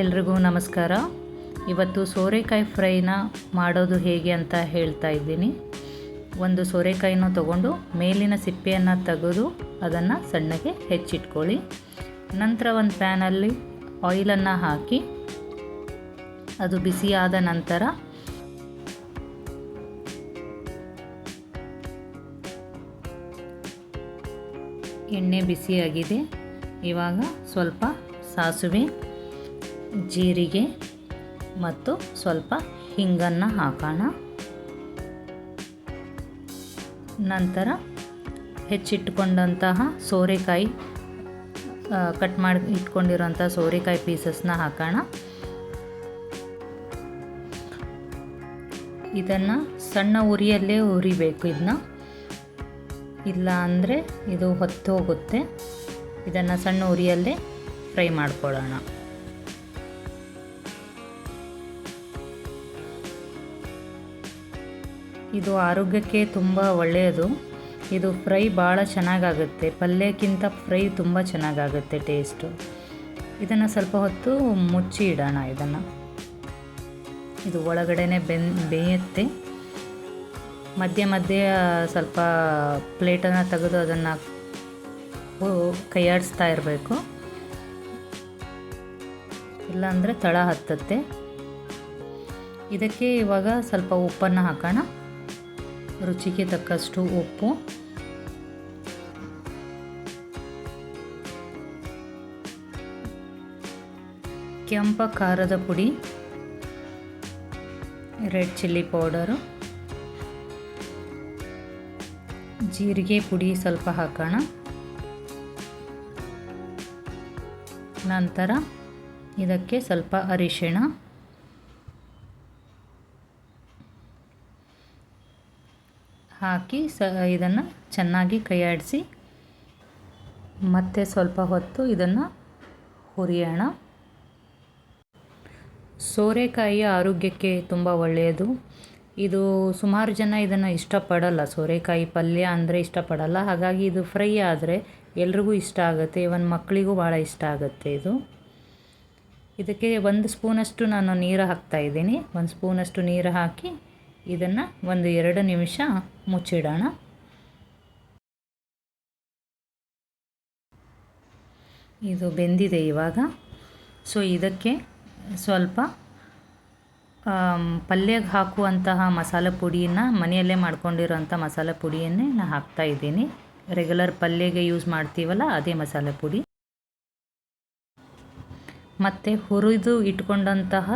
ಎಲ್ರಿಗೂ ನಮಸ್ಕಾರ. ಇವತ್ತು ಸೋರೆಕಾಯಿ ಫ್ರೈನ ಮಾಡೋದು ಹೇಗೆ ಅಂತ ಹೇಳ್ತಾ ಇದ್ದೀನಿ. ಒಂದು ಸೋರೆಕಾಯಿನ ತಗೊಂಡು ಮೇಲಿನ ಸಿಪ್ಪೆಯನ್ನು ತೆಗೆದು ಅದನ್ನು ಸಣ್ಣಗೆ ಹೆಚ್ಚಿಟ್ಕೊಳ್ಳಿ. ನಂತರ ಒಂದು ಪ್ಯಾನಲ್ಲಿ ಆಯಿಲನ್ನು ಹಾಕಿ ಅದು ಬಿಸಿಯಾದ ನಂತರ ಎಣ್ಣೆ ಬಿಸಿಯಾಗಿದೆ. ಇವಾಗ ಸ್ವಲ್ಪ ಸಾಸಿವೆ, ಜೀರಿಗೆ ಮತ್ತು ಸ್ವಲ್ಪ ಹಿಂಗನ್ನು ಹಾಕೋಣ. ನಂತರ ಹೆಚ್ಚಿಟ್ಟುಕೊಂಡಂತಹ ಸೋರೆಕಾಯಿ, ಕಟ್ ಮಾಡಿ ಇಟ್ಕೊಂಡಿರೋಂಥ ಸೋರೆಕಾಯಿ ಪೀಸಸ್ನ ಹಾಕೋಣ. ಇದನ್ನು ಸಣ್ಣ ಉರಿಯಲ್ಲೇ ಹುರಿಬೇಕು. ಇಲ್ಲ ಅಂದರೆ ಇದು ಹೊತ್ತು ಹೋಗುತ್ತೆ. ಇದನ್ನು ಸಣ್ಣ ಉರಿಯಲ್ಲೇ ಫ್ರೈ ಮಾಡ್ಕೊಳ್ಳೋಣ. ಇದು ಆರೋಗ್ಯಕ್ಕೆ ತುಂಬ ಒಳ್ಳೆಯದು. ಇದು ಫ್ರೈ ಭಾಳ ಚೆನ್ನಾಗಾಗುತ್ತೆ. ಪಲ್ಯಕ್ಕಿಂತ ಫ್ರೈ ತುಂಬ ಚೆನ್ನಾಗಾಗುತ್ತೆ ಟೇಸ್ಟು. ಇದನ್ನು ಸ್ವಲ್ಪ ಹೊತ್ತು ಮುಚ್ಚಿ ಇಡೋಣ. ಇದು ಒಳಗಡೆನೆ ಬೇಯುತ್ತೆ. ಮಧ್ಯೆ ಮಧ್ಯೆ ಸ್ವಲ್ಪ ಪ್ಲೇಟನ್ನು ತೆಗೆದು ಅದನ್ನು ಕೈಯಾಡಿಸ್ತಾ ಇರಬೇಕು, ಇಲ್ಲಾಂದರೆ ತಳ ಹತ್ತುತ್ತೆ. ಇದಕ್ಕೆ ಇವಾಗ ಸ್ವಲ್ಪ ಉಪ್ಪನ್ನು ಹಾಕೋಣ. ರುಚಿಗೆ ತಕ್ಕಷ್ಟು ಉಪ್ಪು, ಕೆಂಪ ಖಾರದ ಪುಡಿ, ರೆಡ್ ಚಿಲ್ಲಿ ಪೌಡರು, ಜೀರಿಗೆ ಪುಡಿ ಸ್ವಲ್ಪ ಹಾಕೋಣ. ನಂತರ ಇದಕ್ಕೆ ಸ್ವಲ್ಪ ಅರಿಶಿಣ, ಹಾಕಿ ಇದನ್ನು ಚೆನ್ನಾಗಿ ಕೈಯಾಡಿಸಿ ಮತ್ತೆ ಸ್ವಲ್ಪ ಹೊತ್ತು ಇದನ್ನು ಹುರಿಯೋಣ. ಸೋರೆಕಾಯಿ ಆರೋಗ್ಯಕ್ಕೆ ತುಂಬ ಒಳ್ಳೆಯದು. ಇದು ಸುಮಾರು ಜನ ಇದನ್ನು ಇಷ್ಟಪಡಲ್ಲ. ಸೋರೆಕಾಯಿ ಪಲ್ಯ ಅಂದರೆ ಇಷ್ಟಪಡಲ್ಲ. ಹಾಗಾಗಿ ಇದು ಫ್ರೈ ಆದರೆ ಎಲ್ರಿಗೂ ಇಷ್ಟ ಆಗುತ್ತೆ. ಇವನ್ ಮಕ್ಕಳಿಗೂ ಭಾಳ ಇಷ್ಟ ಆಗುತ್ತೆ ಇದು. ಇದಕ್ಕೆ 1 ಸ್ಪೂನಷ್ಟು ನಾನು ನೀರು ಹಾಕ್ತಾಯಿದ್ದೀನಿ. 1 ಸ್ಪೂನಷ್ಟು ನೀರು ಹಾಕಿ ಇದನ್ನು 1-2 ನಿಮಿಷ ಮುಚ್ಚಿಡೋಣ. ಇದು ಬೆಂದಿದೆ ಇವಾಗ. ಸೊ ಇದಕ್ಕೆ ಸ್ವಲ್ಪ ಪಲ್ಯಕ್ಕೆ ಹಾಕುವಂತಹ ಮಸಾಲೆ ಪುಡಿನ ಮನೆಯಲ್ಲೇ ಮಾಡ್ಕೊಂಡಿರೋಂಥ ಮಸಾಲೆ ಪುಡಿಯನ್ನೇ ನಾನು ಹಾಕ್ತಾಯಿದ್ದೀನಿ. ರೆಗ್ಯುಲರ್ ಪಲ್ಯಗೆ ಯೂಸ್ ಮಾಡ್ತೀವಲ್ಲ ಅದೇ ಮಸಾಲೆ ಪುಡಿ. ಮತ್ತು ಹುರಿದು ಇಟ್ಕೊಂಡಂತಹ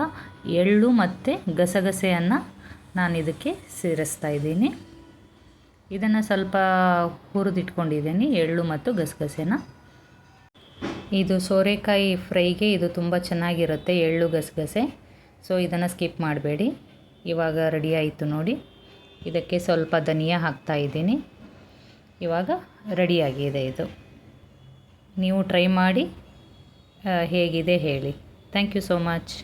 ಎಳ್ಳು ಮತ್ತು ಗಸಗಸೆಯನ್ನು ನಾನು ಇದಕ್ಕೆ ಸೇರಿಸ್ತಾ ಇದ್ದೀನಿ. ಇದನ್ನು ಸ್ವಲ್ಪ ಹುರಿದಿಟ್ಕೊಂಡಿದ್ದೀನಿ, ಎಳ್ಳು ಮತ್ತು ಗಸಗಸೆನ. ಇದು ಸೋರೆಕಾಯಿ ಫ್ರೈಗೆ ಇದು ತುಂಬ ಚೆನ್ನಾಗಿರುತ್ತೆ, ಎಳ್ಳು ಗಸಗಸೆ. ಸೊ ಇದನ್ನು ಸ್ಕಿಪ್ ಮಾಡಬೇಡಿ. ಇವಾಗ ರೆಡಿ ಆಯಿತು ನೋಡಿ. ಇದಕ್ಕೆ ಸ್ವಲ್ಪ ಧನಿಯಾ ಹಾಕ್ತಾಯಿದ್ದೀನಿ. ಇವಾಗ ರೆಡಿಯಾಗಿದೆ ಇದು. ನೀವು ಟ್ರೈ ಮಾಡಿ ಹೇಗಿದೆ ಹೇಳಿ. Thank you so much.